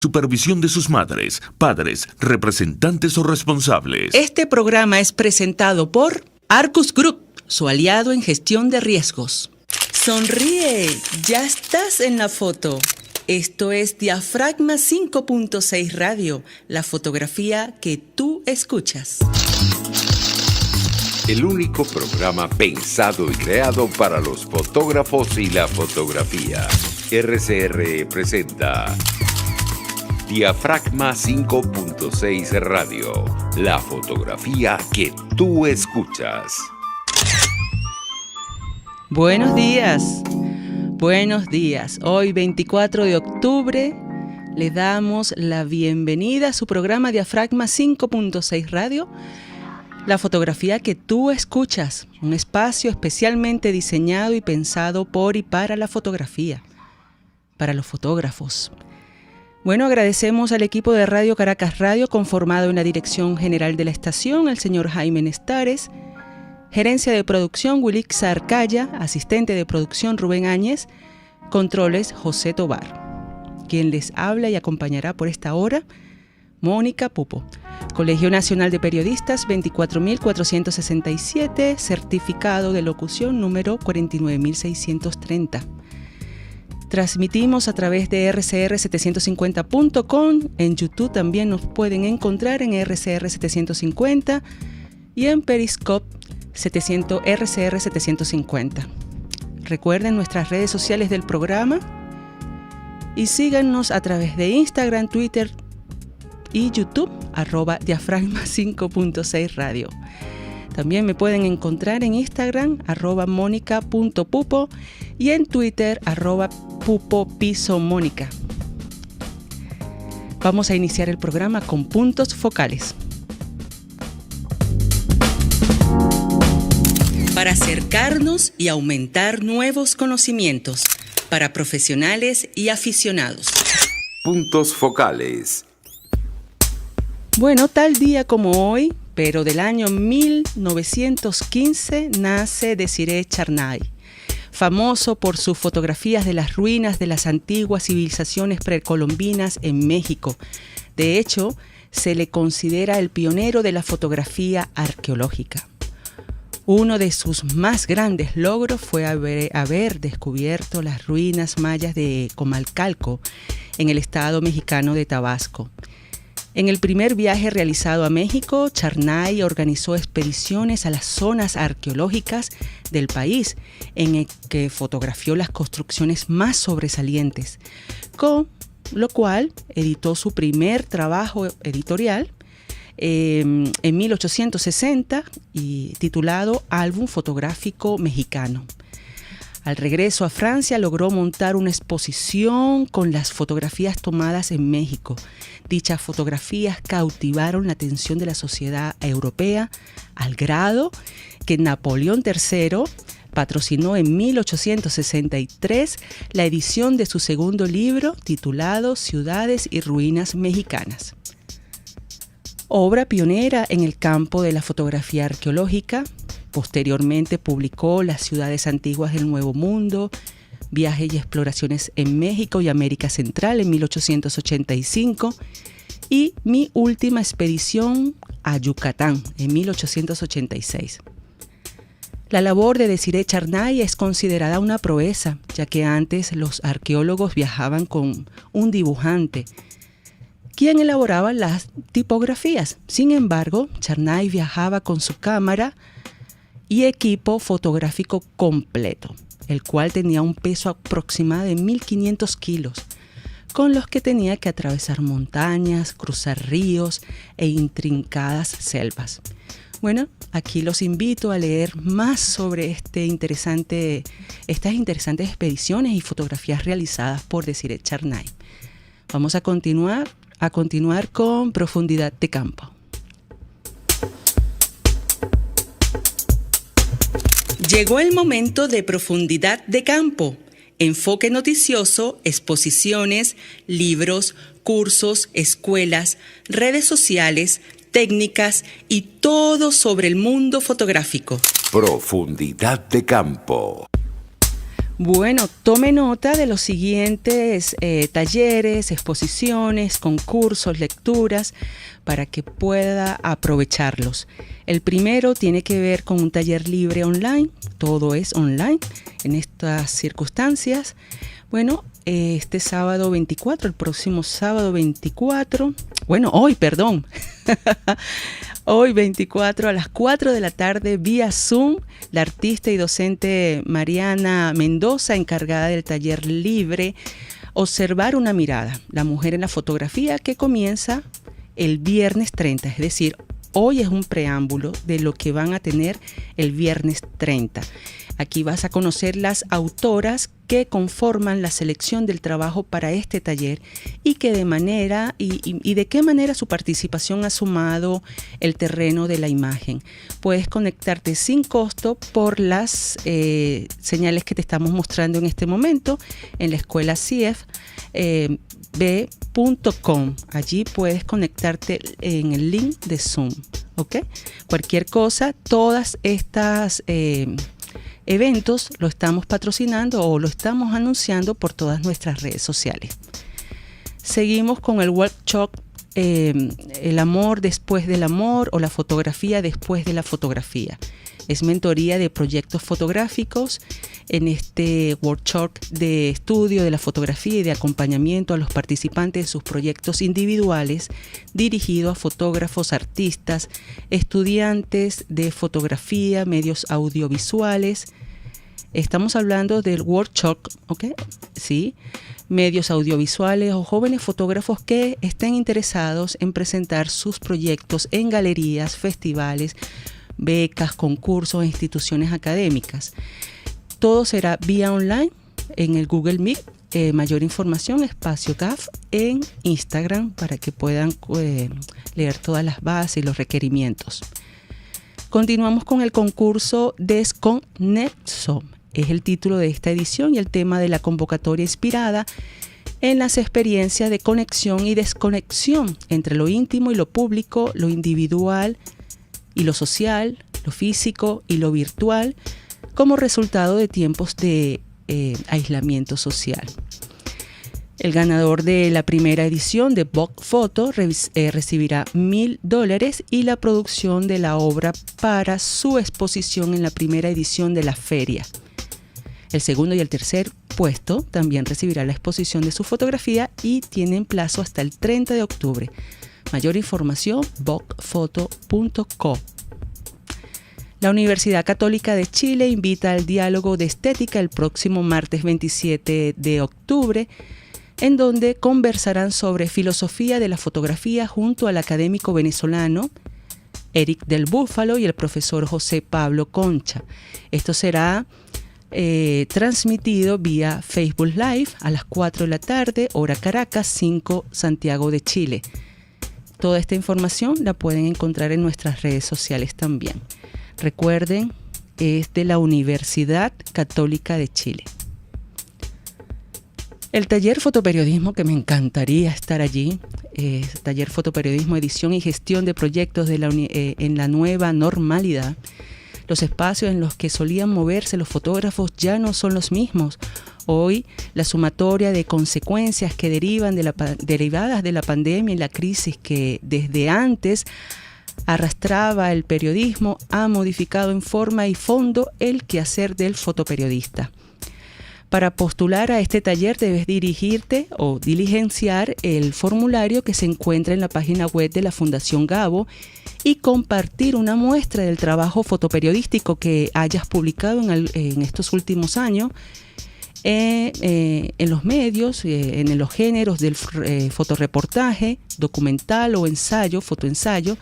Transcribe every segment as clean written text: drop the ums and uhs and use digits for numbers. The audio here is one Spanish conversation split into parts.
Supervisión de sus madres, padres, representantes o responsables. Este programa es presentado por Arcus Group, su aliado en gestión de riesgos. Sonríe, ya estás en la foto. Esto es Diafragma 5.6 Radio, la fotografía que tú escuchas. El único programa pensado y creado para los fotógrafos y la fotografía. RCR presenta Diafragma 5.6 Radio, la fotografía que tú escuchas. Buenos días. Hoy 24 de octubre le damos la bienvenida a su programa Diafragma 5.6 Radio, la fotografía que tú escuchas, un espacio especialmente diseñado y pensado por y para la fotografía, para los fotógrafos. Bueno, agradecemos al equipo de Radio Caracas Radio, conformado en la dirección general de la estación, el señor Jaime Nestares, gerencia de producción Wilixa Arcaya, asistente de producción Rubén Áñez, controles José Tobar. Quien les habla y acompañará por esta hora, Mónica Pupo. Colegio Nacional de Periodistas 24.467, certificado de locución número 49.630. Transmitimos a través de rcr750.com, en YouTube también nos pueden encontrar en rcr750 y en Periscope rcr750. Recuerden nuestras redes sociales del programa y síganos a través de Instagram, Twitter y YouTube, @diafragma 5.6 Radio. También me pueden encontrar en Instagram, @monica.pupo y en Twitter, @pupopisomónica. Vamos a iniciar el programa con puntos focales. Para acercarnos y aumentar nuevos conocimientos para profesionales y aficionados. Puntos focales. Bueno, tal día como hoy, pero del año 1915, nace Desiree Charnay, famoso por sus fotografías de las ruinas de las antiguas civilizaciones precolombinas en México. De hecho, se le considera el pionero de la fotografía arqueológica. Uno de sus más grandes logros fue haber descubierto las ruinas mayas de Comalcalco, en el estado mexicano de Tabasco. En el primer viaje realizado a México, Charnay organizó expediciones a las zonas arqueológicas del país, en el que fotografió las construcciones más sobresalientes, con lo cual editó su primer trabajo editorial en 1860 y titulado Álbum Fotográfico Mexicano. Al regreso a Francia logró montar una exposición con las fotografías tomadas en México. Dichas fotografías cautivaron la atención de la sociedad europea al grado que Napoleón III patrocinó en 1863 la edición de su segundo libro titulado Ciudades y Ruinas Mexicanas. Obra pionera en el campo de la fotografía arqueológica. Posteriormente publicó Las ciudades antiguas del Nuevo Mundo, Viajes y exploraciones en México y América Central en 1885 y Mi última expedición a Yucatán en 1886. La labor de Desiree Charnay es considerada una proeza, ya que antes los arqueólogos viajaban con un dibujante, quien elaboraba las tipografías. Sin embargo, Charnay viajaba con su cámara y equipo fotográfico completo, el cual tenía un peso aproximado de 1.500 kilos, con los que tenía que atravesar montañas, cruzar ríos e intrincadas selvas. Bueno, aquí los invito a leer más sobre estas interesantes expediciones y fotografías realizadas por Desiree Charnay. Vamos a continuar con Profundidad de Campo. Llegó el momento de Profundidad de Campo. Enfoque noticioso, exposiciones, libros, cursos, escuelas, redes sociales, técnicas y todo sobre el mundo fotográfico. Profundidad de Campo. Bueno, tome nota de los siguientes talleres, exposiciones, concursos, lecturas, para que pueda aprovecharlos. El primero tiene que ver con un taller libre online, todo es online en estas circunstancias. Bueno, este sábado 24, el próximo sábado 24, hoy 24 a las 4 de la tarde vía Zoom, la artista y docente Mariana Mendoza, encargada del taller libre Observar una mirada, la mujer en la fotografía, que comienza el viernes 30, es decir, hoy es un preámbulo de lo que van a tener el viernes 30. Aquí vas a conocer las autoras que conforman la selección del trabajo para este taller y que de manera y de qué manera su participación ha sumado el terreno de la imagen. Puedes conectarte sin costo por las señales que te estamos mostrando en este momento en la escuela CIEFB.com. Allí puedes conectarte en el link de Zoom. ¿Ok? Cualquier cosa, todas estas eventos lo estamos patrocinando o lo estamos anunciando por todas nuestras redes sociales. Seguimos con el workshop El amor después del amor o la fotografía después de la fotografía. Es mentoría de proyectos fotográficos. En este workshop de estudio de la fotografía y de acompañamiento a los participantes en sus proyectos individuales, dirigido a fotógrafos, artistas, estudiantes de fotografía, medios audiovisuales. Estamos hablando del workshop, ¿ok? Sí, medios audiovisuales o jóvenes fotógrafos que estén interesados en presentar sus proyectos en galerías, festivales, becas, concursos e instituciones académicas. Todo será vía online en el Google Meet. Mayor información, Espacio CAF en Instagram, para que puedan leer todas las bases y los requerimientos. Continuamos con el concurso Desconexo. Es el título de esta edición y el tema de la convocatoria inspirada en las experiencias de conexión y desconexión entre lo íntimo y lo público, lo individual y lo social, lo físico y lo virtual, como resultado de tiempos de aislamiento social. El ganador de la primera edición de Vogue Photo recibirá $1,000 y la producción de la obra para su exposición en la primera edición de la feria. El segundo y el tercer puesto también recibirá la exposición de su fotografía y tienen plazo hasta el 30 de octubre. Mayor información, voguephoto.co. La Universidad Católica de Chile invita al diálogo de estética el próximo martes 27 de octubre, en donde conversarán sobre filosofía de la fotografía junto al académico venezolano Eric del Búfalo y el profesor José Pablo Concha. Esto será transmitido vía Facebook Live a las 4 de la tarde, hora Caracas, 5 Santiago de Chile. Toda esta información la pueden encontrar en nuestras redes sociales también. Recuerden, es de la Universidad Católica de Chile. El taller fotoperiodismo, que me encantaría estar allí, taller fotoperiodismo, edición y gestión de proyectos en la nueva normalidad. Los espacios en los que solían moverse los fotógrafos ya no son los mismos. Hoy, la sumatoria de consecuencias que derivadas de la pandemia y la crisis que desde antes arrastraba el periodismo ha modificado en forma y fondo el quehacer del fotoperiodista. Para postular a este taller debes dirigirte o diligenciar el formulario que se encuentra en la página web de la Fundación Gabo y compartir una muestra del trabajo fotoperiodístico que hayas publicado en estos últimos años en los medios, en los géneros del fotoreportaje, documental o ensayo, fotoensayo.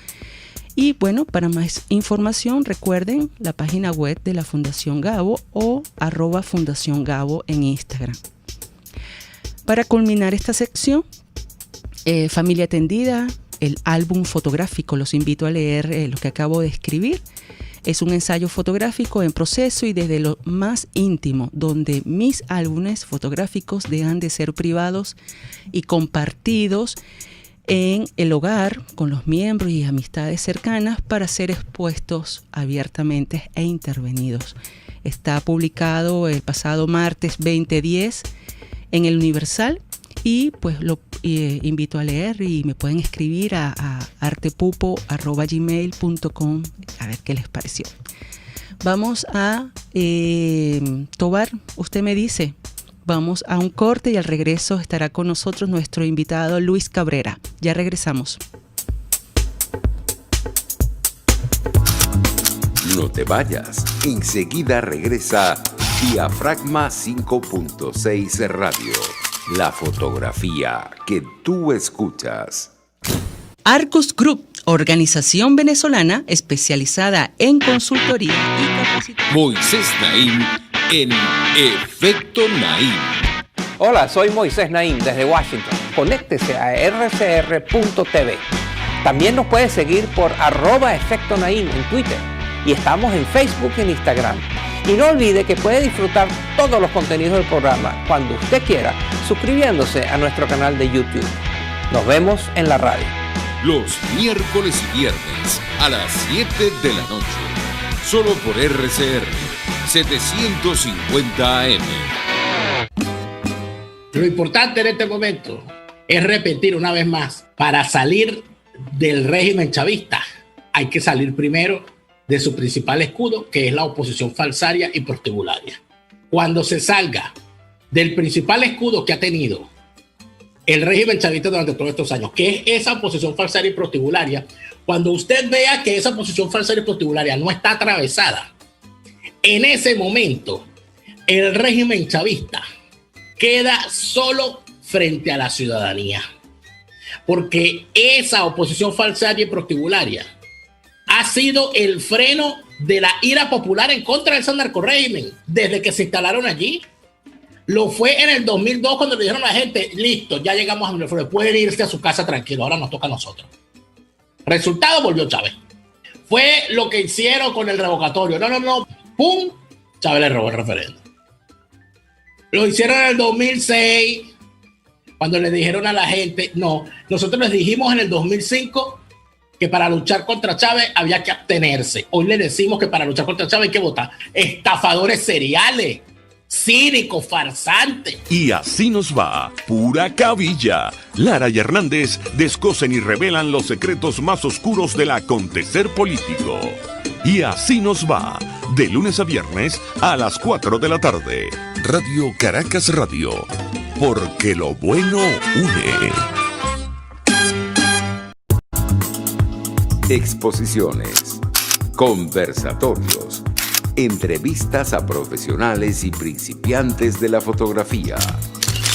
Y bueno, para más información recuerden la página web de la Fundación Gabo o @Fundación Gabo en Instagram. Para culminar esta sección, familia atendida, el álbum fotográfico, los invito a leer lo que acabo de escribir. Es un ensayo fotográfico en proceso y desde lo más íntimo, donde mis álbumes fotográficos dejan de ser privados y compartidos en el hogar con los miembros y amistades cercanas para ser expuestos abiertamente e intervenidos. Está publicado el pasado martes 2010 en El Universal y pues lo invito a leer y me pueden escribir a artepupo@gmail.com a ver qué les pareció. Vamos a Tobar, usted me dice, vamos a un corte y al regreso estará con nosotros nuestro invitado Luis Cabrera. Ya regresamos. No te vayas, enseguida regresa Diafragma 5.6 Radio, la fotografía que tú escuchas. Arcus Group, organización venezolana especializada en consultoría y capacitación. Moisés Naim en Efecto Naim. Hola, soy Moisés Naim desde Washington. Conéctese a rcr.tv. También nos puede seguir por @Efecto Naim en Twitter. Y estamos en Facebook y en Instagram. Y no olvide que puede disfrutar todos los contenidos del programa cuando usted quiera, suscribiéndose a nuestro canal de YouTube. Nos vemos en la radio. Los miércoles y viernes a las 7 de la noche. Solo por RCR 750 AM. Lo importante en este momento es repetir una vez más, para salir del régimen chavista hay que salir primero de su principal escudo, que es la oposición falsaria y prostibularia. Cuando se salga del principal escudo que ha tenido el régimen chavista durante todos estos años, que es esa oposición falsaria y prostibularia, cuando usted vea que esa oposición falsaria y prostibularia no está atravesada, en ese momento el régimen chavista queda solo frente a la ciudadanía, porque esa oposición falsaria y prostibularia ha sido el freno de la ira popular en contra de ese narcorrégimen desde que se instalaron allí. Lo fue en el 2002 cuando le dijeron a la gente, listo, ya llegamos a Miraflores, pueden irse a su casa tranquilo, ahora nos toca a nosotros. Resultado, volvió Chávez. Fue lo que hicieron con el revocatorio. No, ¡pum! Chávez le robó el referéndum. Lo hicieron en el 2006, cuando le dijeron a la gente, no, nosotros les dijimos en el 2005 que para luchar contra Chávez había que abstenerse. Hoy le decimos que para luchar contra Chávez hay que votar. Estafadores seriales, cínicos, farsantes. Y así nos va, pura cabilla. Lara y Hernández descosen y revelan los secretos más oscuros del acontecer político. Y así nos va, de lunes a viernes a las 4 de la tarde. Radio Caracas Radio, porque lo bueno une. Exposiciones, conversatorios, entrevistas a profesionales y principiantes de la fotografía.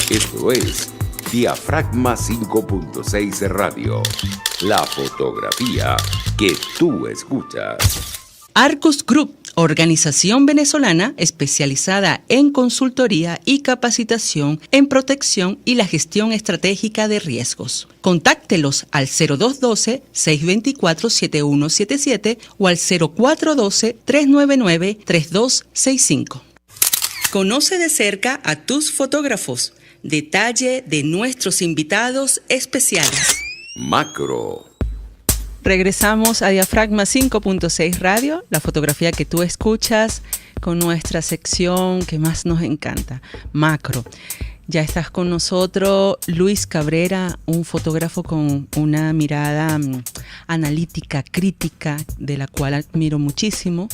Esto es Diafragma 5.6 Radio, la fotografía que tú escuchas. Arcus Group, organización venezolana especializada en consultoría y capacitación en protección y la gestión estratégica de riesgos. Contáctelos al 0212-624-7177 o al 0412-399-3265. Conoce de cerca a tus fotógrafos. Detalle de nuestros invitados especiales. Macro. Regresamos a Diafragma 5.6 Radio, la fotografía que tú escuchas, con nuestra sección que más nos encanta, Macro. Ya estás con nosotros, Luis Cabrera, un fotógrafo con una mirada analítica, crítica, de la cual admiro muchísimo.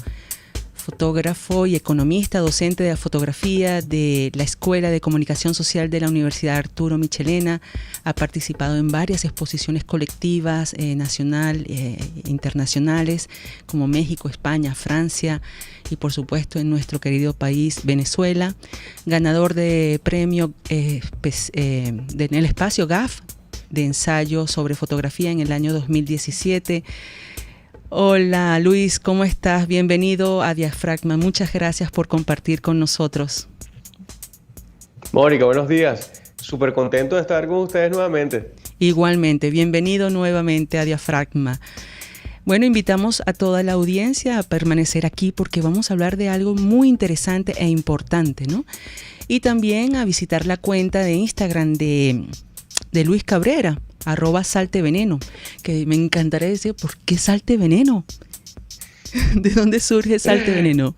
Fotógrafo y economista, docente de fotografía de la Escuela de Comunicación Social de la Universidad Arturo Michelena. Ha participado en varias exposiciones colectivas, nacional e internacionales, como México, España, Francia y por supuesto en nuestro querido país, Venezuela. Ganador de premio en el espacio GAF de ensayo sobre fotografía en el año 2017. Hola Luis, ¿cómo estás? Bienvenido a Diafragma. Muchas gracias por compartir con nosotros. Mónica, buenos días. Súper contento de estar con ustedes nuevamente. Igualmente, bienvenido nuevamente a Diafragma. Bueno, invitamos a toda la audiencia a permanecer aquí porque vamos a hablar de algo muy interesante e importante, ¿no? Y también a visitar la cuenta de Instagram de Luis Cabrera, @salteveneno, que me encantaría decir, ¿por qué Salteveneno? ¿De dónde surge Salteveneno?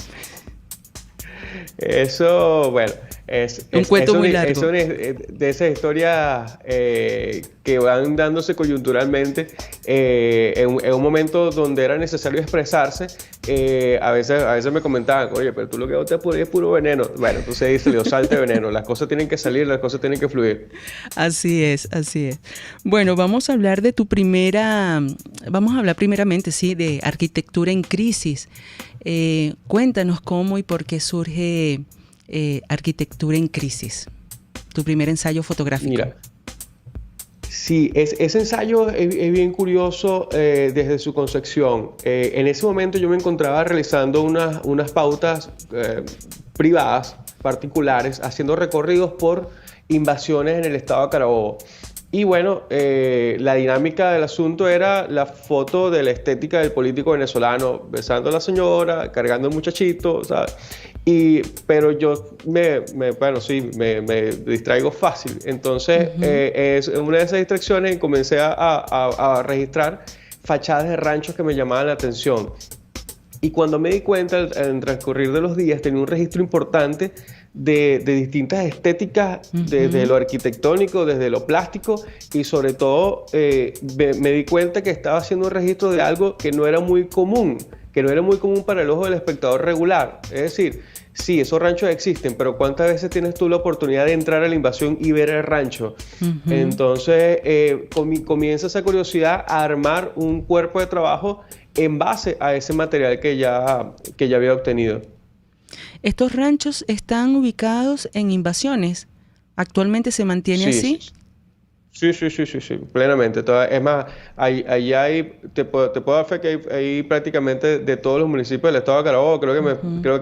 Eso, bueno, es un cuento muy largo. Es de esas historias que van dándose coyunturalmente en un momento donde era necesario expresarse. A veces me comentaban, oye, pero tú lo que botas es puro veneno. Bueno, entonces ahí salió Salteveneno. Las cosas tienen que salir, las cosas tienen que fluir. Así es, así es. Bueno, vamos a hablar primeramente, sí, de arquitectura en crisis. Cuéntanos cómo y por qué surge Arquitectura en Crisis, tu primer ensayo fotográfico. Mira, sí, ese ensayo es bien curioso desde su concepción. En ese momento yo me encontraba realizando unas pautas privadas, particulares, haciendo recorridos por invasiones en el estado de Carabobo. Y bueno, la dinámica del asunto era la foto de la estética del político venezolano, besando a la señora, cargando al muchachito, ¿sabes? Pero yo me distraigo fácil. Entonces, es una de esas distracciones comencé a registrar fachadas de ranchos que me llamaban la atención. Y cuando me di cuenta, en el transcurrir de los días, tenía un registro importante de distintas estéticas, desde lo arquitectónico, desde lo plástico, y sobre todo me di cuenta que estaba haciendo un registro de algo que no era muy común para el ojo del espectador regular. Es decir, sí, esos ranchos existen, pero ¿cuántas veces tienes tú la oportunidad de entrar a la invasión y ver el rancho? Entonces comienza esa curiosidad a armar un cuerpo de trabajo en base a ese material que ya había obtenido. ¿Estos ranchos están ubicados en invasiones? ¿Actualmente se mantiene así? Sí, plenamente. Es más, te puedo dar fe que hay prácticamente de todos los municipios del estado de Carabobo. Creo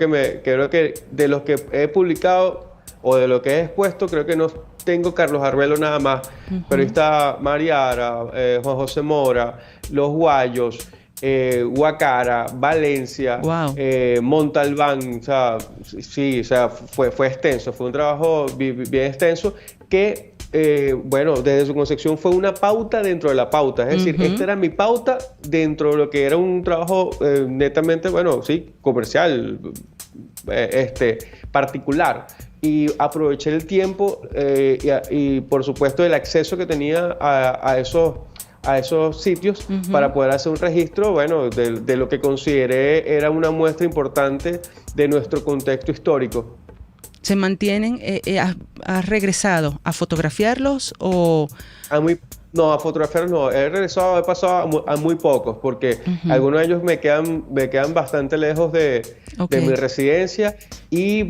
que de los que he publicado o de lo que he expuesto, creo que no tengo Carlos Arbelo nada más. Pero ahí está Mariara, Juan José Mora, Los Guayos, Guacara, Valencia, Montalbán. O sea, sí, o sea, fue extenso, fue un trabajo bien extenso que, desde su concepción fue una pauta dentro de la pauta. Es decir, esta era mi pauta dentro de lo que era un trabajo netamente, comercial, particular. Y aproveché el tiempo y por supuesto el acceso que tenía a esos sitios para poder hacer un registro, de lo que consideré era una muestra importante de nuestro contexto histórico. ¿Se mantienen? ¿Has regresado a fotografiarlos o...? No, a fotografiarlos no. He pasado a muy pocos, porque algunos de ellos me quedan bastante lejos de mi residencia. Y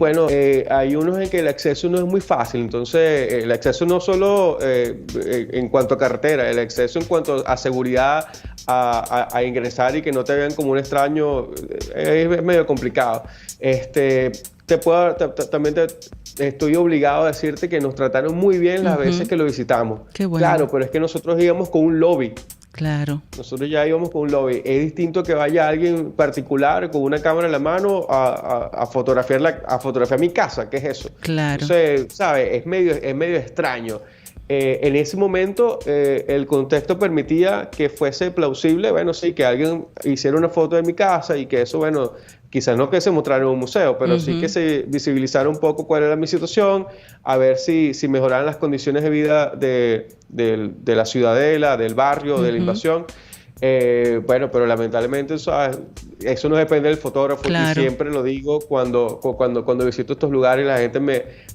hay unos en que el acceso no es muy fácil. Entonces, el acceso no solo en cuanto a carretera, el acceso en cuanto a seguridad, a ingresar y que no te vean como un extraño, es medio complicado. También estoy obligado a decirte que nos trataron muy bien las veces que lo visitamos. Qué bueno. Claro, pero es que nosotros íbamos con un lobby. Claro. Nosotros ya íbamos con un lobby. Es distinto que vaya alguien particular con una cámara en la mano a fotografiar mi casa. ¿Qué es eso? Claro. Entonces, ¿sabes? Es medio extraño. En ese momento el contexto permitía que fuese plausible, que alguien hiciera una foto de mi casa y que eso, quizás no que se mostrara en un museo, pero sí que se visualizara un poco cuál era mi situación, a ver si mejoraran las condiciones de vida de la ciudadela, del barrio, de la invasión. Pero lamentablemente eso no depende del fotógrafo. Claro. Y siempre lo digo cuando visito estos lugares y la gente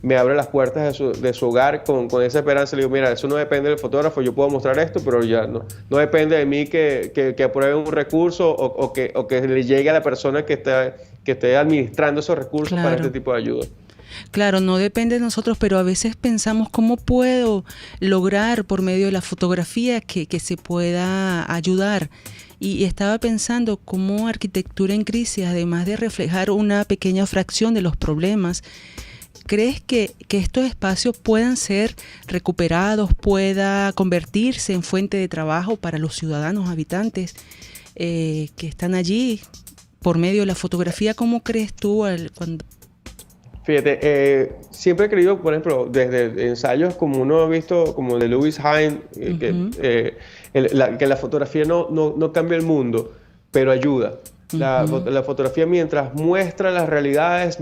me abre las puertas de su hogar con esa esperanza. Le digo, mira, eso no depende del fotógrafo, yo puedo mostrar esto, pero ya no depende de mí que aprueben un recurso o que le llegue a la persona que esté administrando esos recursos para este tipo de ayuda. Claro, no depende de nosotros, pero a veces pensamos cómo puedo lograr por medio de la fotografía que se pueda ayudar. Y estaba pensando cómo Arquitectura en Crisis, además de reflejar una pequeña fracción de los problemas, ¿crees que estos espacios puedan ser recuperados, pueda convertirse en fuente de trabajo para los ciudadanos habitantes que están allí por medio de la fotografía? ¿Cómo crees tú cuando... Fíjate, siempre he creído, por ejemplo, desde ensayos como uno ha visto, como de Lewis Hine, que la fotografía no cambia el mundo, pero ayuda. La fotografía, mientras muestra las realidades,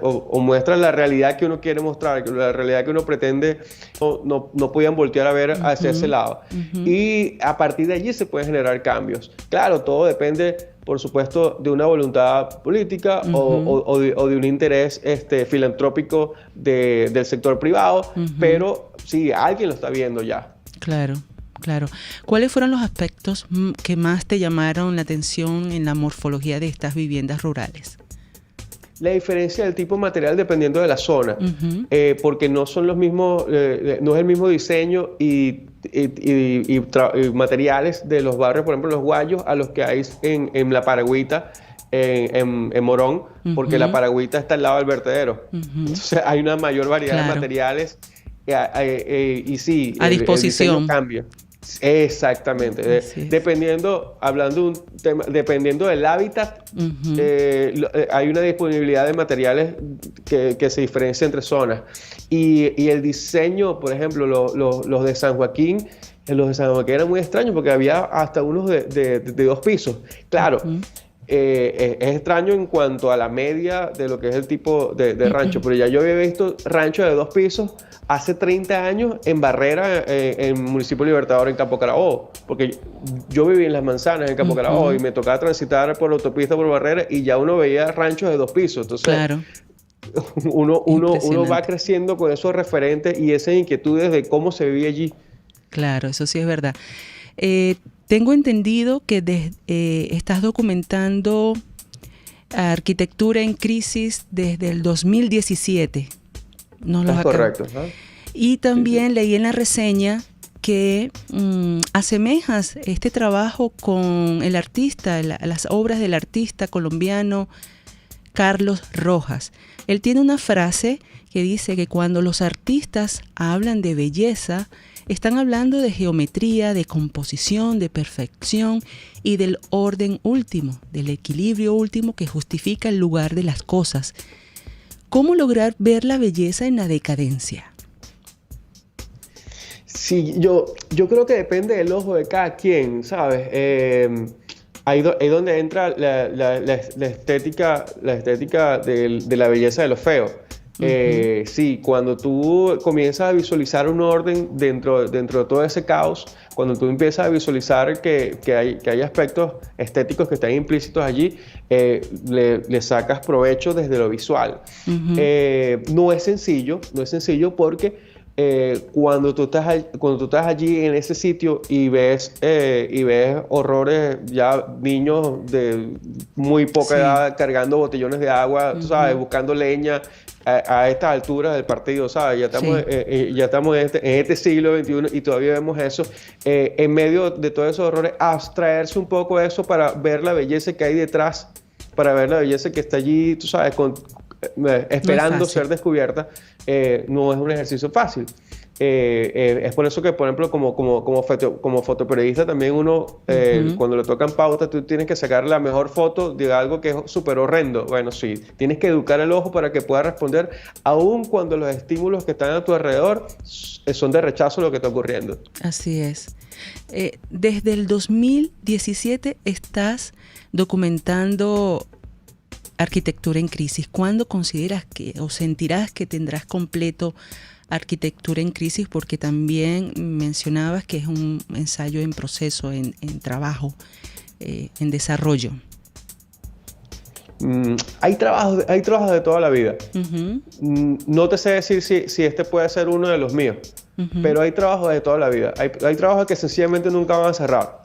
o muestra la realidad que uno quiere mostrar, la realidad que uno pretende, no podían voltear a ver hacia ese lado. Y a partir de allí se pueden generar cambios. Claro, todo depende, por supuesto, de una voluntad política o de un interés filantrópico del sector privado, pero sí, alguien lo está viendo ya. Claro. Claro. ¿Cuáles fueron los aspectos que más te llamaron la atención en la morfología de estas viviendas rurales? La diferencia del tipo de material dependiendo de la zona, porque no son los mismos, no es el mismo diseño y materiales de los barrios, por ejemplo, los Guayos, a los que hay en La Paragüita, en Morón, porque La Paragüita está al lado del vertedero. Entonces hay una mayor variedad de materiales y sí, a disposición. El diseño cambia. Exactamente. Dependiendo del hábitat, hay una disponibilidad de materiales que se diferencia entre zonas. Y el diseño, por ejemplo, los de San Joaquín, eran muy extraños porque había hasta unos de 2 pisos. Claro. Es extraño en cuanto a la media de lo que es el tipo de rancho, pero ya yo había visto ranchos de 2 pisos hace 30 años en Barrera, en el municipio Libertador, en Campo Carabobo, porque yo viví en Las Manzanas, en Campo Carabobo, y me tocaba transitar por la autopista por Barrera y ya uno veía ranchos de 2 pisos. Entonces, claro. uno va creciendo con esos referentes y esas inquietudes de cómo se vivía allí. Claro, eso sí es verdad. Tengo entendido que estás documentando arquitectura en crisis desde el 2017. Es correcto. Y también leí en la reseña que asemejas este trabajo con el artista, las obras del artista colombiano Carlos Rojas. Él tiene una frase que dice que cuando los artistas hablan de belleza, están hablando de geometría, de composición, de perfección y del orden último, del equilibrio último que justifica el lugar de las cosas. ¿Cómo lograr ver la belleza en la decadencia? Sí, yo creo que depende del ojo de cada quien, ¿sabes? Ahí donde entra la estética de la belleza de lo feo. Sí, cuando tú comienzas a visualizar un orden dentro de todo ese caos, cuando tú empiezas a visualizar que hay aspectos estéticos que están implícitos allí, le sacas provecho desde lo visual. No es sencillo porque cuando tú estás allí en ese sitio y ves horrores, ya niños de muy poca edad cargando botellones de agua, tú sabes, buscando leña a estas alturas del partido, ¿sabes? Ya estamos en este siglo XXI y todavía vemos eso. En medio de todos esos horrores, abstraerse un poco de eso para ver la belleza que hay detrás, para ver la belleza que está allí, tú sabes, esperando ser descubierta, no es un ejercicio fácil. Es por eso que, por ejemplo, como fotoperiodista también uno, cuando le tocan pautas, tú tienes que sacar la mejor foto de algo que es súper horrendo. Bueno, sí, tienes que educar el ojo para que pueda responder, aun cuando los estímulos que están a tu alrededor son de rechazo a lo que está ocurriendo. Así es. Desde el 2017 estás documentando arquitectura en crisis. ¿Cuándo consideras o sentirás que tendrás completo arquitectura en crisis? Porque también mencionabas que es un ensayo en proceso, en trabajo, en desarrollo. Hay trabajos de toda la vida. No te sé decir si este puede ser uno de los míos, pero hay trabajos de toda la vida. Hay trabajos que sencillamente nunca van a cerrar.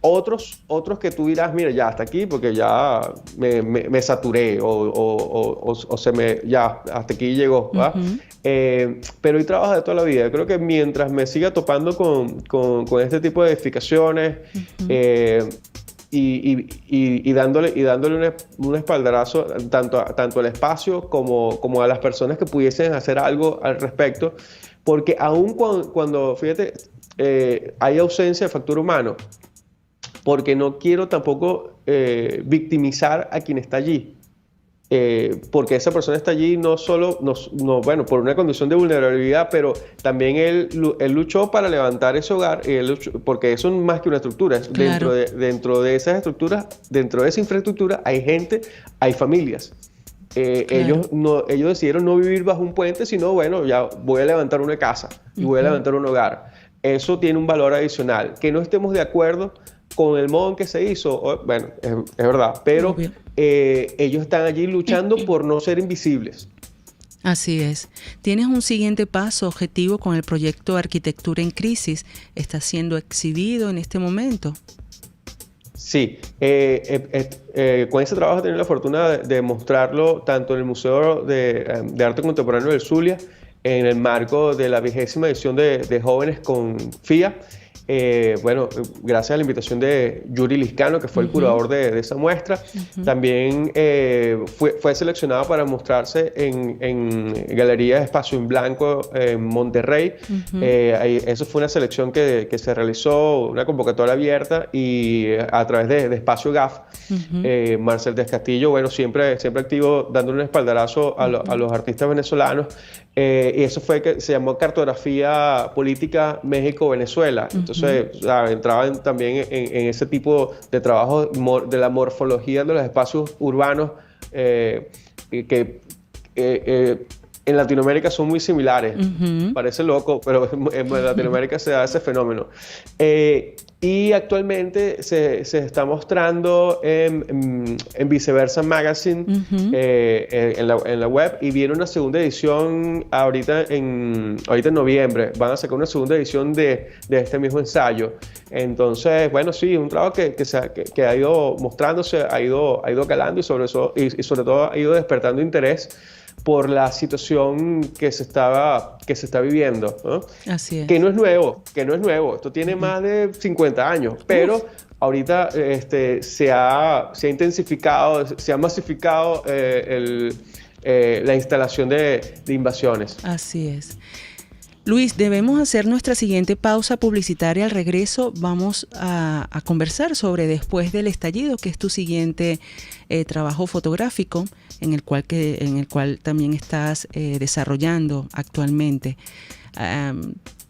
Otros que tú dirás, mira, ya hasta aquí porque ya me saturé o ya hasta aquí llegó, ¿va? Pero hay trabajos de toda la vida. Yo creo que mientras me siga topando con este tipo de edificaciones y dándole un espaldarazo tanto al espacio como a las personas que pudiesen hacer algo al respecto, porque aún cuando fíjate, hay ausencia de factor humano, porque no quiero tampoco victimizar a quien está allí. porque esa persona está allí no solo, bueno, por una condición de vulnerabilidad, pero también él luchó para levantar ese hogar, porque eso es más que una estructura. Claro. Dentro de esas estructuras, dentro de esa infraestructura hay gente, hay familias. Claro. Ellos decidieron no vivir bajo un puente, sino, bueno, ya voy a levantar una casa y voy a levantar un hogar. Eso tiene un valor adicional. Que no estemos de acuerdo con el modo en que se hizo, bueno, es verdad, pero ellos están allí luchando por no ser invisibles. Así es. ¿Tienes un siguiente paso objetivo con el proyecto Arquitectura en Crisis? ¿Está siendo exhibido en este momento? Sí, con ese trabajo he tenido la fortuna de mostrarlo tanto en el Museo de Arte Contemporáneo del Zulia, en el marco de la 20ª edición de Jóvenes con FIA. Bueno, gracias a la invitación de Yuri Liscano, que fue el curador de esa muestra. También fue seleccionado para mostrarse en Galería Espacio en Blanco en Monterrey. Eso fue una selección que se realizó, una convocatoria abierta, y a través de Espacio GAF. Marcel Descastillo, bueno, siempre activo, dándole un espaldarazo a los artistas venezolanos. Y eso fue que se llamó Cartografía Política México-Venezuela. Entonces, entraban también en ese tipo de trabajo de la morfología de los espacios urbanos que en Latinoamérica son muy similares. Parece loco, pero en Latinoamérica se da ese fenómeno. Y actualmente se está mostrando en Viceversa Magazine, en la web, y viene una segunda edición ahorita en noviembre. Van a sacar una segunda edición de este mismo ensayo. Entonces, bueno, sí, un trabajo que ha ido mostrándose, ha ido calando, y sobre todo ha ido despertando interés por la situación que se está viviendo, ¿no? Así es. Que no es nuevo. Esto tiene más de 50 años, pero ahorita se ha intensificado, se ha masificado la instalación de invasiones. Así es. Luis, debemos hacer nuestra siguiente pausa publicitaria. Al regreso vamos a conversar sobre Después del Estallido, que es tu siguiente trabajo fotográfico en el cual también estás desarrollando actualmente.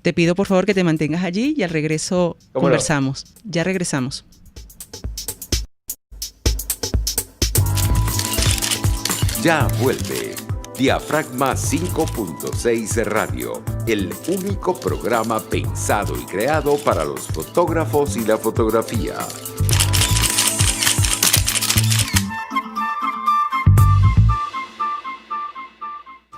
Te pido por favor que te mantengas allí y al regreso conversamos. No. Ya regresamos. Ya vuelve Diafragma 5.6 Radio, el único programa pensado y creado para los fotógrafos y la fotografía.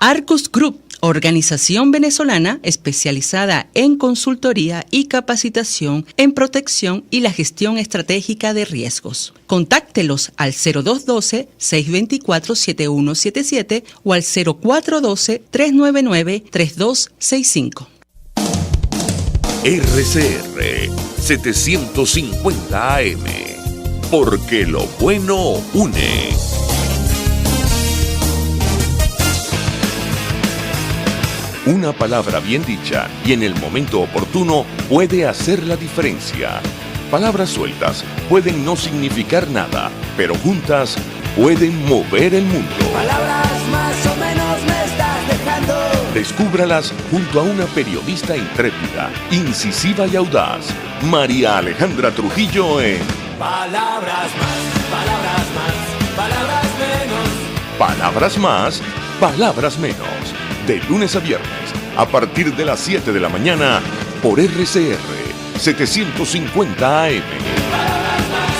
Arcus Group, organización venezolana especializada en consultoría y capacitación en protección y la gestión estratégica de riesgos. Contáctelos al 0212-624-7177 o al 0412-399-3265. RCR 750 AM, porque lo bueno une. Una palabra bien dicha y en el momento oportuno puede hacer la diferencia. Palabras sueltas pueden no significar nada, pero juntas pueden mover el mundo. Palabras más o menos me estás dejando. Descúbralas junto a una periodista intrépida, incisiva y audaz, María Alejandra Trujillo en Palabras más, palabras más, palabras menos. Palabras más, palabras menos. De lunes a viernes, a partir de las 7 de la mañana, por RCR 750 AM. Palabras más,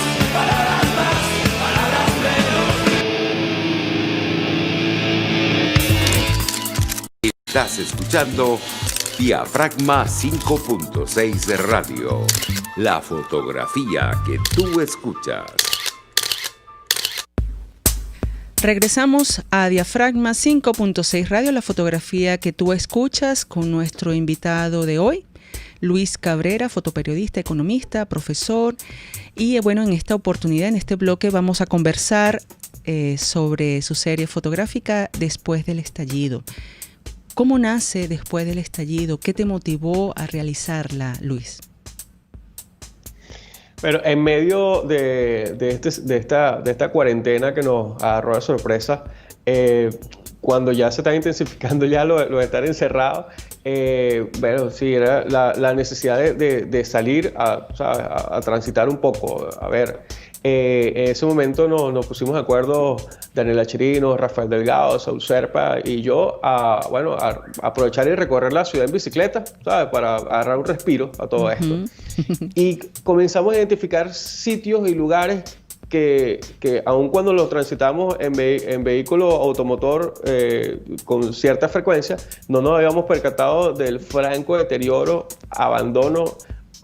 palabras menos. Estás escuchando Diafragma 5.6 Radio, la fotografía que tú escuchas. Regresamos a Diafragma 5.6 Radio, la fotografía que tú escuchas, con nuestro invitado de hoy, Luis Cabrera, fotoperiodista, economista, profesor. Y bueno, en esta oportunidad, en este bloque, vamos a conversar sobre su serie fotográfica Después del Estallido. ¿Cómo nace Después del Estallido? ¿Qué te motivó a realizarla, Luis? Pero en medio de esta cuarentena que nos agarró de sorpresa, cuando ya se está intensificando ya lo de estar encerrado, bueno, sí, era la necesidad de salir a transitar un poco. A ver, en ese momento nos pusimos de acuerdo Daniela Chirino, Rafael Delgado, Saúl Serpa y yo a aprovechar y recorrer la ciudad en bicicleta, ¿sabes? Para agarrar un respiro a todo esto. Y comenzamos a identificar sitios y lugares que aun cuando los transitamos en vehículo automotor con cierta frecuencia, no nos habíamos percatado del franco deterioro, abandono,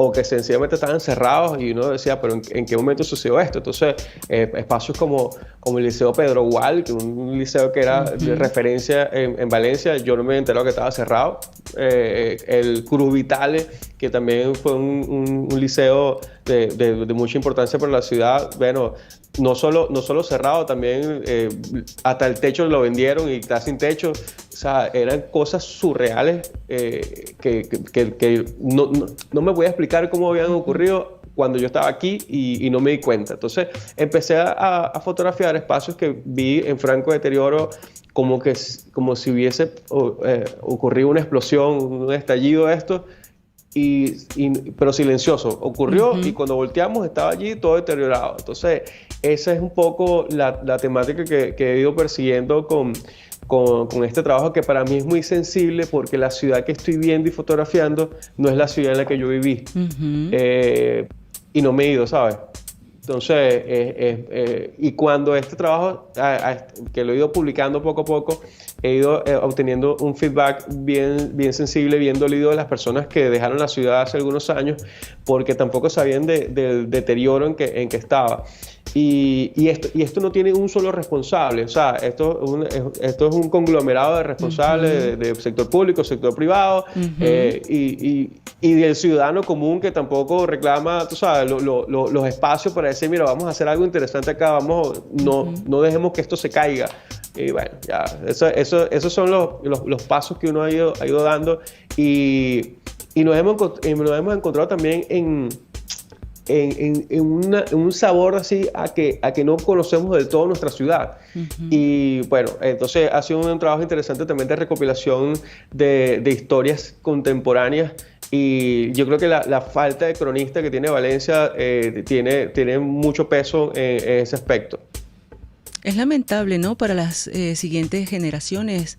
o que sencillamente estaban cerrados y uno decía, pero ¿en qué momento sucedió esto? Entonces, espacios como el Liceo Pedro Gual, que un liceo que era de referencia en Valencia, yo no me había enterado que estaba cerrado. El Cruz Vitale, que también fue un liceo de mucha importancia para la ciudad, bueno, no solo cerrado, también hasta el techo lo vendieron y está sin techo. O sea, eran cosas surreales que no me voy a explicar cómo habían ocurrido cuando yo estaba aquí y no me di cuenta. Entonces empecé a fotografiar espacios que vi en franco deterioro, como si hubiese ocurrido una explosión, un estallido de esto, pero silencioso. Ocurrió y cuando volteamos estaba allí todo deteriorado. Entonces esa es un poco la temática que he ido persiguiendo con este trabajo, que para mí es muy sensible porque la ciudad que estoy viendo y fotografiando no es la ciudad en la que yo viví. Y no me he ido, ¿sabes? Entonces, y cuando este trabajo, que lo he ido publicando poco a poco, he ido obteniendo un feedback bien sensible, bien dolido de las personas que dejaron la ciudad hace algunos años porque tampoco sabían del deterioro en que estaba. Y esto no tiene un solo responsable, o sea, esto es un conglomerado de responsables de sector público, sector privado, y del ciudadano común que tampoco reclama, tú sabes, los espacios para decir, mira, vamos a hacer algo interesante acá, no dejemos que esto se caiga. Y bueno, ya, esos son los pasos que uno ha ido dando y nos hemos encontrado también en un sabor así a que no conocemos del todo nuestra ciudad. Y bueno, entonces ha sido un trabajo interesante también de recopilación de historias contemporáneas, y yo creo que la falta de cronista que tiene Valencia tiene mucho peso en ese aspecto. Es lamentable, ¿no?, para las siguientes generaciones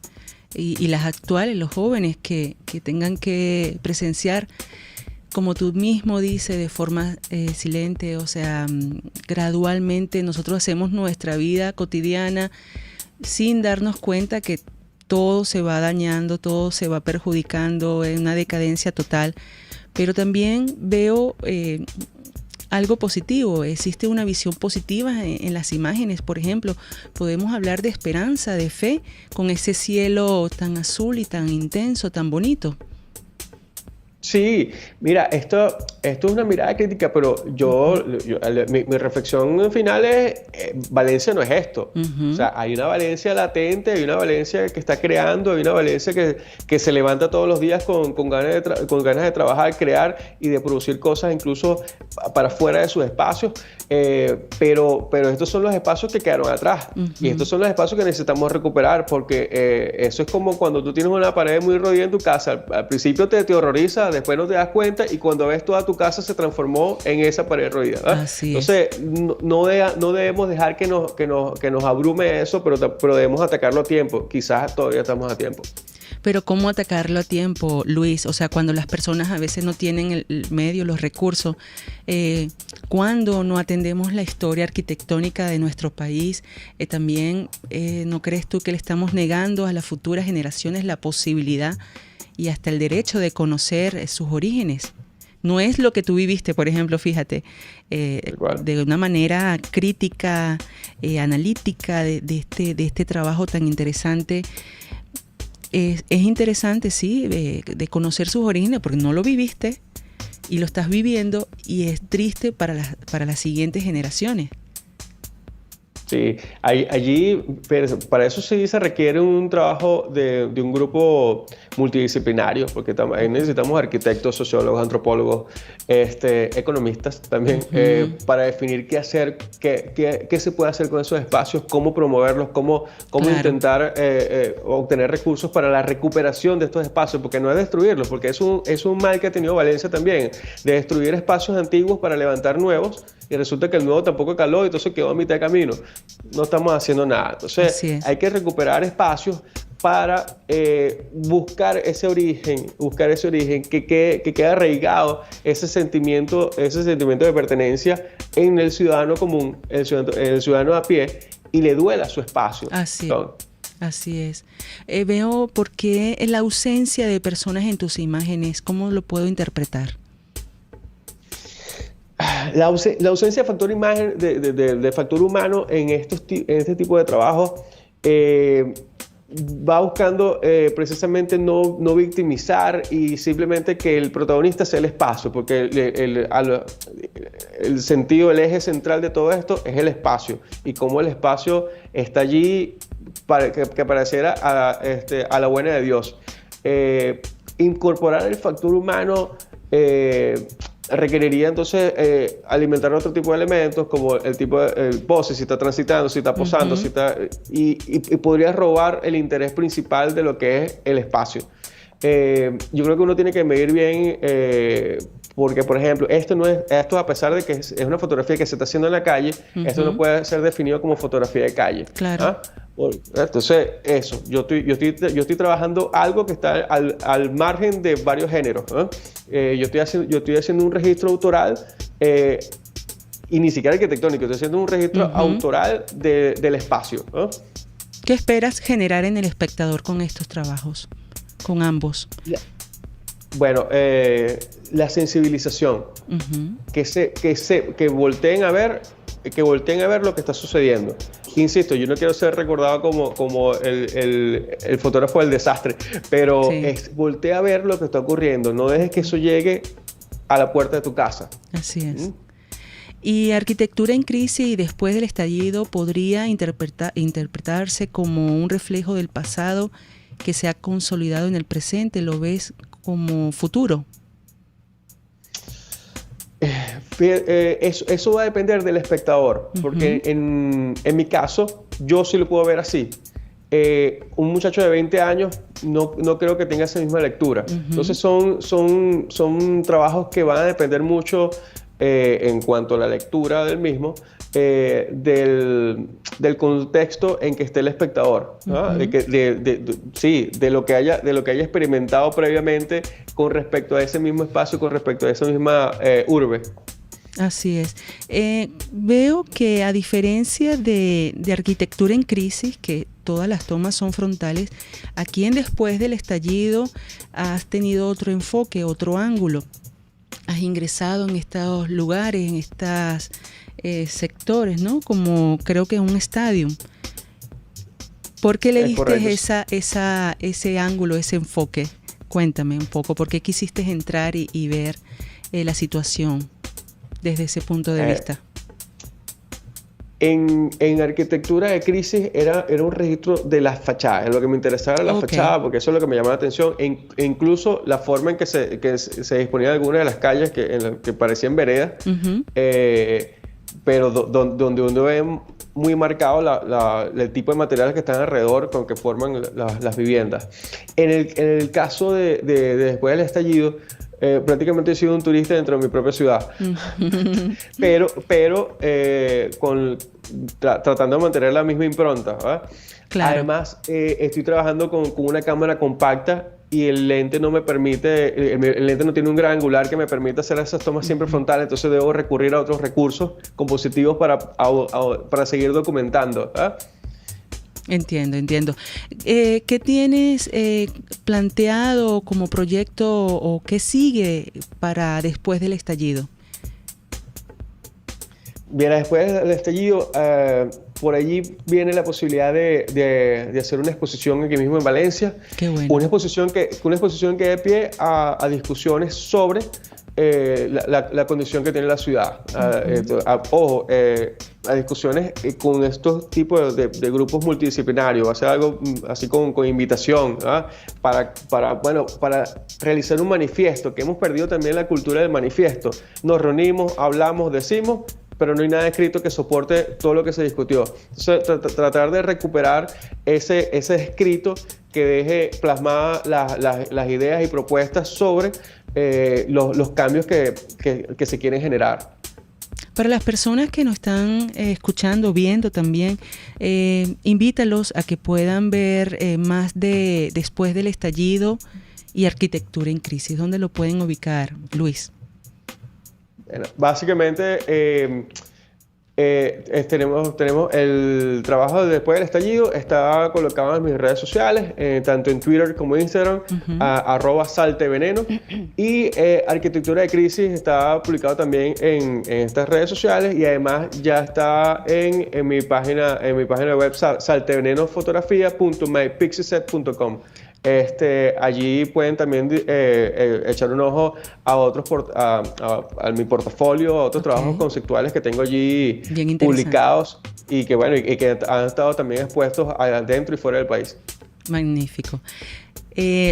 y las actuales, los jóvenes que tengan que presenciar, como tú mismo dices, de forma silente, o sea, gradualmente nosotros hacemos nuestra vida cotidiana sin darnos cuenta que todo se va dañando, todo se va perjudicando, en una decadencia total. Pero también veo algo positivo, existe una visión positiva en las imágenes. Por ejemplo, podemos hablar de esperanza, de fe, con ese cielo tan azul y tan intenso, tan bonito. Sí, mira, esto es una mirada crítica, pero mi reflexión final es, Valencia no es esto. O sea, hay una Valencia latente, hay una Valencia que está creando, hay una Valencia que se levanta todos los días con ganas de trabajar, crear y de producir cosas incluso para fuera de sus espacios. Pero estos son los espacios que quedaron atrás. Y estos son los espacios que necesitamos recuperar, porque eso es como cuando tú tienes una pared muy rodilla en tu casa. Al principio te horroriza, después no te das cuenta, y cuando ves toda tu casa se transformó en esa pared rodilla, ¿verdad? Entonces no debemos dejar que nos abrume eso, pero debemos atacarlo a tiempo. Quizás todavía estamos a tiempo. Pero ¿cómo atacarlo a tiempo, Luis? O sea, cuando las personas a veces no tienen el medio, los recursos, cuando no atendemos la historia arquitectónica de nuestro país, también, ¿no crees tú que le estamos negando a las futuras generaciones la posibilidad y hasta el derecho de conocer sus orígenes? No es lo que tú viviste, por ejemplo, fíjate, de una manera crítica, analítica de este trabajo tan interesante. Es interesante, sí, de conocer sus orígenes, porque no lo viviste y lo estás viviendo, y es triste para las siguientes generaciones. Sí, allí, para eso sí se requiere un trabajo de un grupo multidisciplinarios, porque también necesitamos arquitectos, sociólogos, antropólogos, economistas también, para definir qué hacer, qué se puede hacer con esos espacios, cómo promoverlos, cómo intentar obtener recursos para la recuperación de estos espacios, porque no es destruirlos, porque es un mal que ha tenido Valencia también, de destruir espacios antiguos para levantar nuevos, y resulta que el nuevo tampoco caló y entonces quedó a mitad de camino. No estamos haciendo nada. Entonces hay que recuperar espacios para buscar ese origen, que quede arraigado ese sentimiento de pertenencia en el ciudadano común, el ciudadano a pie, y le duela su espacio. Así es. Veo por qué la ausencia de personas en tus imágenes, ¿cómo lo puedo interpretar? La ausencia de factor imagen, de factor humano en este tipo de trabajo va buscando precisamente no victimizar y simplemente que el protagonista sea el espacio, porque el sentido, el eje central de todo esto es el espacio, y cómo el espacio está allí para que pareciera a la buena de Dios. Incorporar el factor humano requeriría entonces alimentar otro tipo de elementos, como el tipo de pose, si está transitando, si está posando, y podría robar el interés principal de lo que es el espacio. Yo creo que uno tiene que medir bien, porque por ejemplo, esto a pesar de que es una fotografía que se está haciendo en la calle, esto no puede ser definido como fotografía de calle. Claro. Entonces, eso, yo estoy trabajando algo que está al margen de varios géneros. Yo estoy haciendo un registro autoral, y ni siquiera arquitectónico, estoy haciendo un registro autoral del espacio. ¿Qué esperas generar en el espectador con estos trabajos, con ambos? Bueno, la sensibilización, que volteen a ver lo que está sucediendo. Insisto, yo no quiero ser recordado como el fotógrafo del desastre, pero voltea a ver lo que está ocurriendo. No dejes que eso llegue a la puerta de tu casa. Así es. Y Arquitectura en Crisis y después del estallido podría interpretarse como un reflejo del pasado que se ha consolidado en el presente. ¿Lo ves como futuro? Eso va a depender del espectador, porque en mi caso yo sí lo puedo ver así. Un muchacho de 20 años no creo que tenga esa misma lectura. Entonces son trabajos que van a depender mucho en cuanto a la lectura del mismo, del contexto en que esté el espectador, ¿no? De lo que haya experimentado previamente con respecto a ese mismo espacio, con respecto a esa misma urbe. Así es. Veo que a diferencia de Arquitectura en Crisis, que todas las tomas son frontales, aquí en Después del Estallido has tenido otro enfoque, otro ángulo. Has ingresado en estos lugares, en estos sectores, ¿no? Como creo que un estadio. ¿Por qué le diste ese ángulo, ese enfoque? Cuéntame un poco, ¿por qué quisiste entrar y ver la situación desde ese punto de vista? En Arquitectura de Crisis era un registro de las fachadas. Lo que me interesaba era la fachada, porque eso es lo que me llamaba la atención. E incluso la forma en que se disponían algunas de las calles que parecían veredas, pero donde uno ve muy marcado el tipo de materiales que están alrededor con que forman las viviendas. En el caso de Después del Estallido, prácticamente he sido un turista dentro de mi propia ciudad, pero tratando de mantener la misma impronta, ¿verdad? Claro. Además, estoy trabajando con una cámara compacta y el lente no me permite, el lente no tiene un gran angular que me permita hacer esas tomas siempre frontales, entonces debo recurrir a otros recursos compositivos para seguir documentando, ¿verdad? Entiendo. ¿Qué tienes planteado como proyecto o qué sigue para Después del Estallido? Bien, después del estallido, por allí viene la posibilidad de hacer una exposición aquí mismo en Valencia. Qué bueno. Una exposición que dé pie a discusiones sobre la condición que tiene la ciudad. Ojo, las discusiones con estos tipos de grupos multidisciplinarios, va a ser algo así con invitación, para realizar un manifiesto, que hemos perdido también la cultura del manifiesto. Nos reunimos, hablamos, decimos, pero no hay nada escrito que soporte todo lo que se discutió. Entonces, tratar de recuperar ese escrito que deje plasmadas las ideas y propuestas sobre los cambios que se quieren generar. Para las personas que nos están escuchando, viendo también, invítalos a que puedan ver más de Después del Estallido y Arquitectura en Crisis. ¿Dónde lo pueden ubicar, Luis? Básicamente tenemos el trabajo de Después del Estallido, está colocado en mis redes sociales, tanto en Twitter como Instagram, @salteveneno, y Arquitectura de Crisis está publicado también en estas redes sociales, y además ya está en mi página web saltevenenofotografia.mypixieset.com. Allí pueden también echar un ojo a a mi portafolio, a otros trabajos conceptuales que tengo allí publicados y que han estado también expuestos adentro y fuera del país. Magnífico.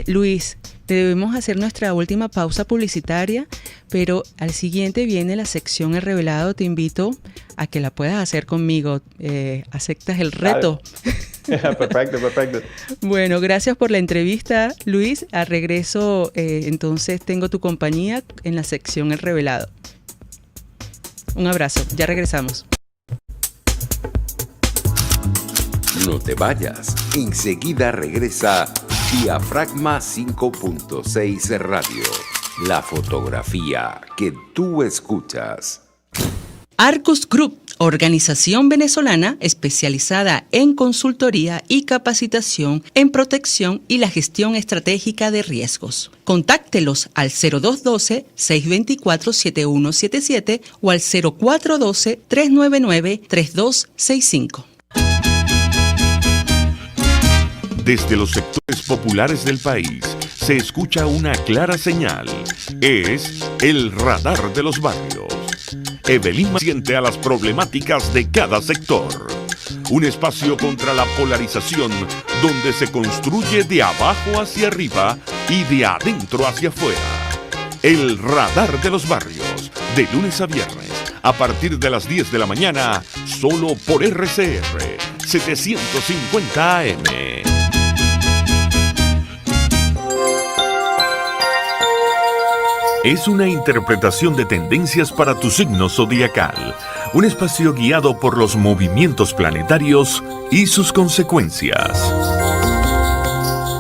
Luis, debemos hacer nuestra última pausa publicitaria, pero al siguiente viene la sección El Revelado. Te invito a que la puedas hacer conmigo. ¿Aceptas el reto? Perfecto. Bueno, gracias por la entrevista, Luis. A regreso, entonces tengo tu compañía en la sección El Revelado. Un abrazo, ya regresamos. No te vayas, enseguida regresa Diafragma 5.6 Radio, la fotografía que tú escuchas. Arcus Group, organización venezolana especializada en consultoría y capacitación en protección y la gestión estratégica de riesgos. Contáctelos al 0212-624-7177 o al 0412-399-3265. Desde los sectores populares del país se escucha una clara señal. Es el radar de los barrios. Evelyn siente a las problemáticas de cada sector. Un espacio contra la polarización donde se construye de abajo hacia arriba y de adentro hacia afuera. El radar de los barrios, de lunes a viernes, a partir de las 10 de la mañana, solo por RCR 750 AM. Es una interpretación de tendencias para tu signo zodiacal, un espacio guiado por los movimientos planetarios y sus consecuencias.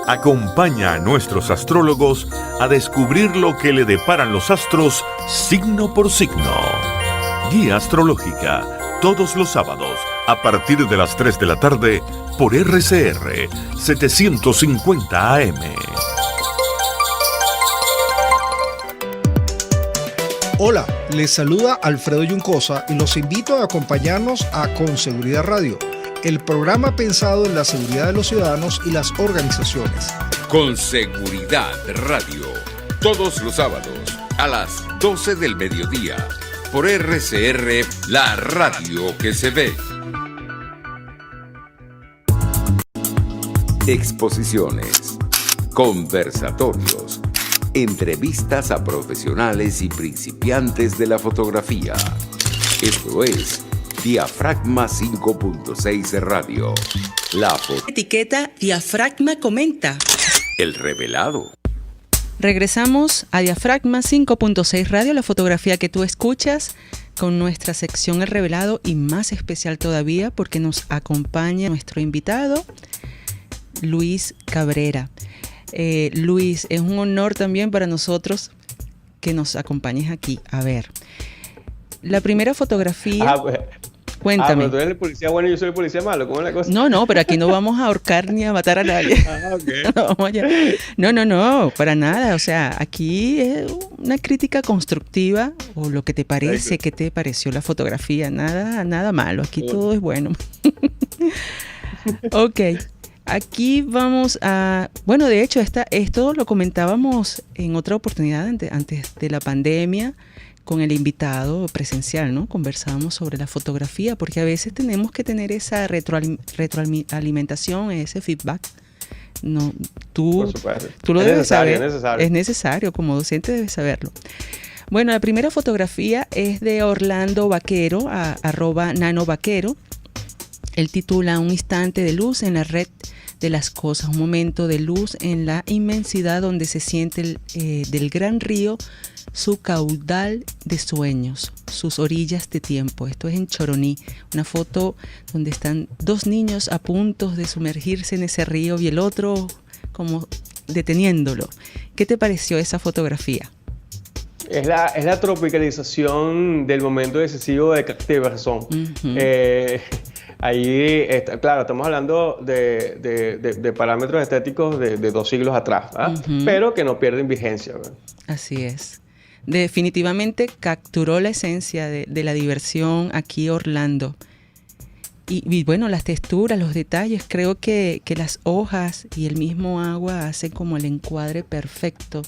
Acompaña a nuestros astrólogos a descubrir lo que le deparan los astros signo por signo. Guía astrológica, todos los sábados, a partir de las 3 de la tarde, por RCR 750 AM. Hola, les saluda Alfredo Yuncosa y los invito a acompañarnos a Con Seguridad Radio, el programa pensado en la seguridad de los ciudadanos y las organizaciones. Con Seguridad Radio, todos los sábados a las 12 del mediodía, por RCR, la radio que se ve. Exposiciones, conversatorios, entrevistas a profesionales y principiantes de la fotografía. Esto es Diafragma 5.6 Radio. Etiqueta Diafragma comenta. El Revelado. Regresamos a Diafragma 5.6 Radio, la fotografía que tú escuchas, con nuestra sección El Revelado, y más especial todavía porque nos acompaña nuestro invitado, Luis Cabrera. Luis, es un honor también para nosotros que nos acompañes aquí. A ver, la primera fotografía... Cuéntame. Pero tú eres el policía bueno y yo soy el policía malo. ¿Cómo es la cosa? No, pero aquí no vamos a ahorcar ni a matar a nadie. Okay. No, para nada. O sea, aquí es una crítica constructiva, o lo que te parece, qué te pareció la fotografía. Nada malo. Aquí todo es bueno. Ok. Aquí vamos a... Bueno, de hecho, esto lo comentábamos en otra oportunidad antes de la pandemia con el invitado presencial, ¿no? Conversábamos sobre la fotografía, porque a veces tenemos que tener esa retroalimentación, ese feedback. No, tú lo debes saber. Es necesario, como docente debes saberlo. Bueno, la primera fotografía es de Orlando Vaquero, @nanovaquero. Él titula Un instante de luz en la red de las cosas, un momento de luz en la inmensidad donde se siente del gran río su caudal de sueños, sus orillas de tiempo. Esto es en Choroní, una foto donde están dos niños a punto de sumergirse en ese río y el otro como deteniéndolo. ¿Qué te pareció esa fotografía? Es la tropicalización del momento decisivo de Cartier-Bresson. Ahí, claro, estamos hablando de parámetros estéticos de 2 siglos atrás, pero que no pierden vigencia, ¿verdad? Así es. Definitivamente capturó la esencia de la diversión aquí Orlando. Y bueno, las texturas, los detalles, creo que las hojas y el mismo agua hacen como el encuadre perfecto.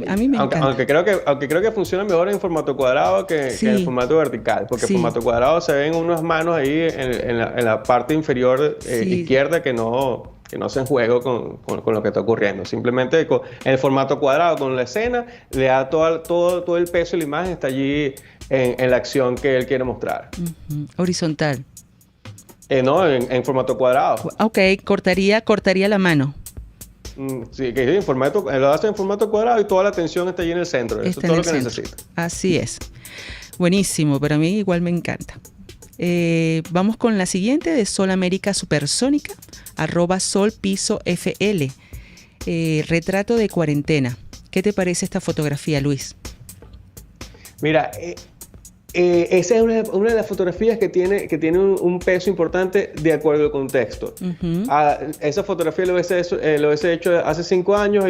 A mí me encanta. Aunque creo que funciona mejor en formato cuadrado que en formato vertical, porque en formato cuadrado se ven unas manos ahí en la parte inferior izquierda que no hacen juego con lo que está ocurriendo. Simplemente en el formato cuadrado, con la escena, le da todo el peso y la imagen está allí en la acción que él quiere mostrar. Horizontal. No, en formato cuadrado. Ok, cortaría la mano. Sí, que lo hace en formato cuadrado y toda la atención está allí en el centro. Eso es todo lo que necesita. Así es. Buenísimo, pero a mí igual me encanta. Vamos con la siguiente de Sol América Supersónica, @solpisofl. Retrato de cuarentena. ¿Qué te parece esta fotografía, Luis? Mira, esa es una de las fotografías que tiene un peso importante de acuerdo al contexto. Esa fotografía lo hubiese hecho hace 5 años,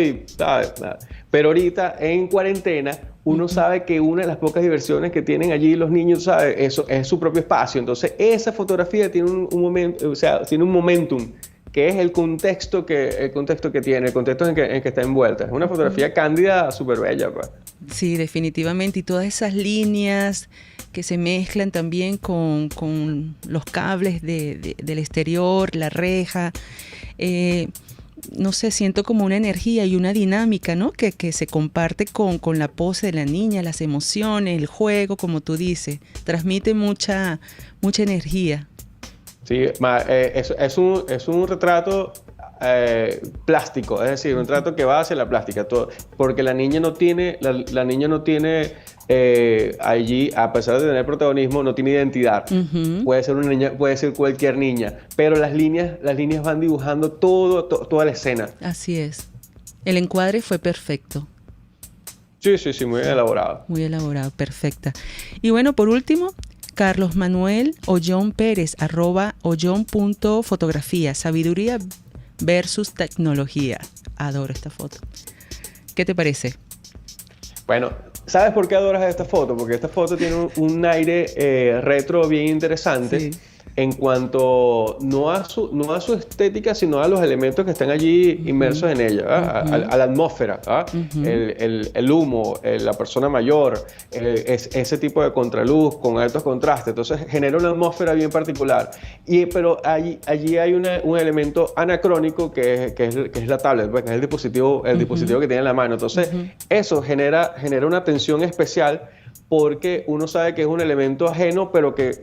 pero ahorita en cuarentena uno sabe que una de las pocas diversiones que tienen allí los niños, ¿sabe? Eso es su propio espacio. Entonces esa fotografía tiene un momento, tiene un momentum, que es el contexto que tiene, el contexto en que está envuelta. Es una fotografía cándida, súper bella, pues. Sí, definitivamente. Y todas esas líneas que se mezclan también con los cables del exterior, la reja. No sé, siento como una energía y una dinámica, ¿no? Que se comparte con la pose de la niña, las emociones, el juego, como tú dices. Transmite mucha energía. Sí, es un retrato plástico, es decir, un retrato que va hacia la plástica, porque la niña no tiene allí, a pesar de tener protagonismo, no tiene identidad. Puede ser una niña, puede ser cualquier niña, pero las líneas van dibujando toda la escena. Así es. El encuadre fue perfecto. Sí, muy elaborado. Muy elaborado, perfecta. Y bueno, por último, Carlos Manuel Ollón Pérez, @ollón.fotografía, sabiduría versus tecnología. Adoro esta foto. ¿Qué te parece? Bueno, ¿sabes por qué adoras esta foto? Porque esta foto tiene un aire retro bien interesante. Sí. En cuanto no a su estética, sino a los elementos que están allí inmersos en ella, a la atmósfera, el humo, la persona mayor, ese tipo de contraluz con altos contrastes. Entonces genera una atmósfera bien particular. Pero allí hay un elemento anacrónico que es la tablet, que es el dispositivo que tiene en la mano. Entonces eso genera una tensión especial, porque uno sabe que es un elemento ajeno, pero que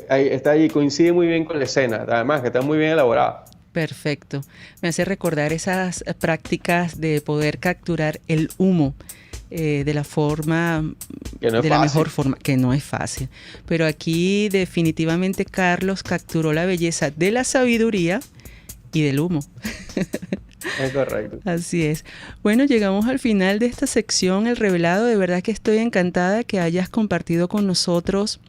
está allí, coincide muy bien con la escena, además que está muy bien elaborada. Perfecto. Me hace recordar esas prácticas de poder capturar el humo de la mejor forma, que no es fácil. Pero aquí definitivamente Carlos capturó la belleza de la sabiduría y del humo. Es correcto. Así es. Bueno, llegamos al final de esta sección, El Revelado. De verdad que estoy encantada que hayas compartido con nosotros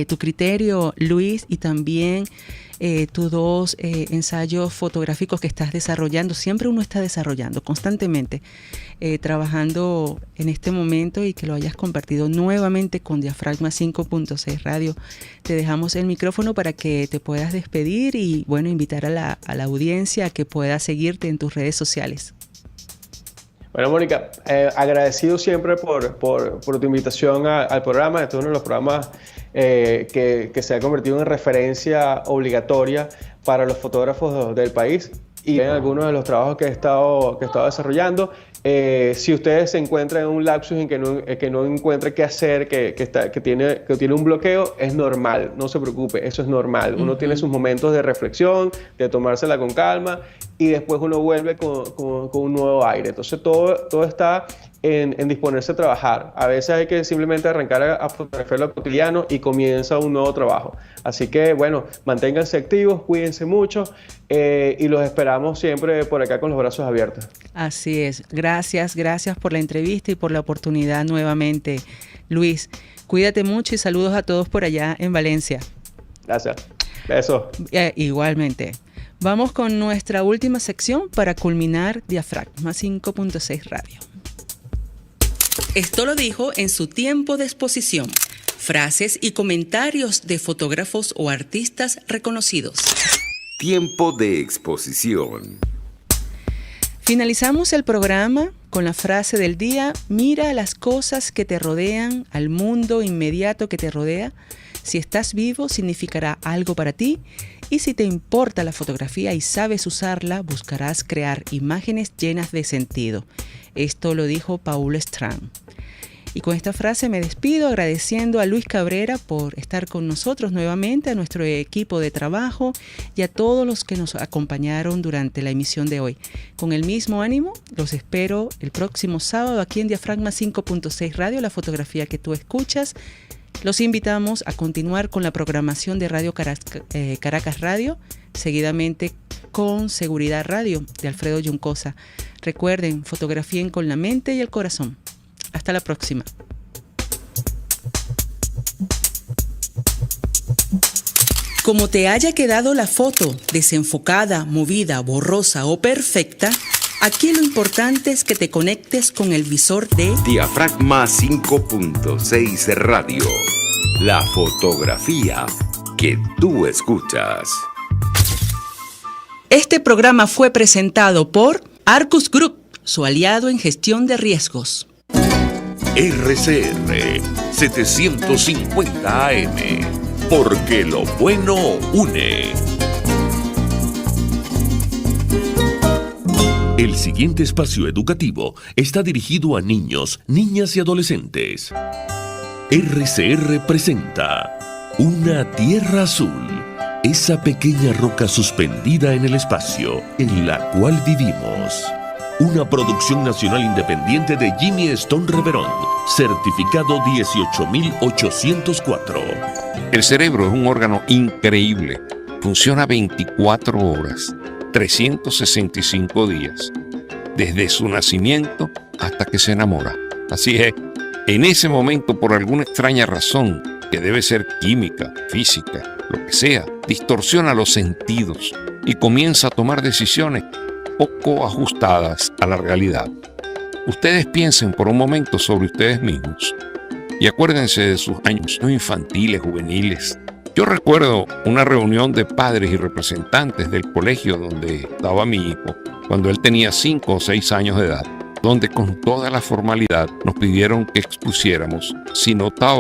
tu criterio, Luis, y también tus dos ensayos fotográficos que estás desarrollando. Siempre uno está desarrollando constantemente, trabajando en este momento, y que lo hayas compartido nuevamente con Diafragma 5.6 Radio. Te dejamos el micrófono para que te puedas despedir y, bueno, invitar a la audiencia a que pueda seguirte en tus redes sociales. Bueno, Mónica, agradecido siempre por tu invitación al programa. Este es uno de los programas que se ha convertido en referencia obligatoria para los fotógrafos del país, y en algunos de los trabajos que he estado desarrollando. Si ustedes se encuentran en un lapsus en que no encuentre qué hacer, que tiene un bloqueo, es normal, no se preocupe, eso es normal. Uno tiene sus momentos de reflexión, de tomársela con calma, y después uno vuelve con un nuevo aire. Entonces todo está en disponerse a trabajar. A veces hay que simplemente arrancar a fotografiar lo cotidiano y comienza un nuevo trabajo. Así que, bueno, manténganse activos, cuídense mucho, y los esperamos siempre por acá con los brazos abiertos. Así es. Gracias por la entrevista y por la oportunidad nuevamente, Luis. Cuídate mucho y saludos a todos por allá en Valencia. Gracias. Besos. Igualmente. Vamos con nuestra última sección para culminar Diafragma 5.6 Radio. Esto lo dijo en su tiempo de exposición. Frases y comentarios de fotógrafos o artistas reconocidos. Tiempo de exposición. Finalizamos el programa con la frase del día: mira las cosas que te rodean, al mundo inmediato que te rodea. Si estás vivo, significará algo para ti, y si te importa la fotografía y sabes usarla, buscarás crear imágenes llenas de sentido. Esto lo dijo Paul Strand. Y con esta frase me despido, agradeciendo a Luis Cabrera por estar con nosotros nuevamente, a nuestro equipo de trabajo y a todos los que nos acompañaron durante la emisión de hoy. Con el mismo ánimo, los espero el próximo sábado aquí en Diafragma 5.6 Radio, la fotografía que tú escuchas. Los invitamos a continuar con la programación de Radio Caracas Radio, seguidamente con Seguridad Radio de Alfredo Juncosa. Recuerden, fotografíen con la mente y el corazón. Hasta la próxima. Como te haya quedado la foto desenfocada, movida, borrosa o perfecta, aquí lo importante es que te conectes con el visor de Diafragma 5.6 Radio. La fotografía que tú escuchas. Este programa fue presentado por Arcus Group, su aliado en gestión de riesgos. RCR 750 AM, porque lo bueno une. El siguiente espacio educativo está dirigido a niños, niñas y adolescentes. RCR presenta Una Tierra Azul, esa pequeña roca suspendida en el espacio en la cual vivimos. Una producción nacional independiente de Jimmy Stone Reverón, certificado 18804. El cerebro es un órgano increíble. Funciona 24 horas, 365 días, desde su nacimiento hasta que se enamora. Así es, en ese momento, por alguna extraña razón, que debe ser química, física, lo que sea, distorsiona los sentidos y comienza a tomar decisiones poco ajustadas a la realidad. Ustedes piensen por un momento sobre ustedes mismos y acuérdense de sus años infantiles, juveniles. Yo recuerdo una reunión de padres y representantes del colegio donde estaba mi hijo, cuando él tenía 5 o 6 años de edad, donde con toda la formalidad nos pidieron que expusiéramos si notaba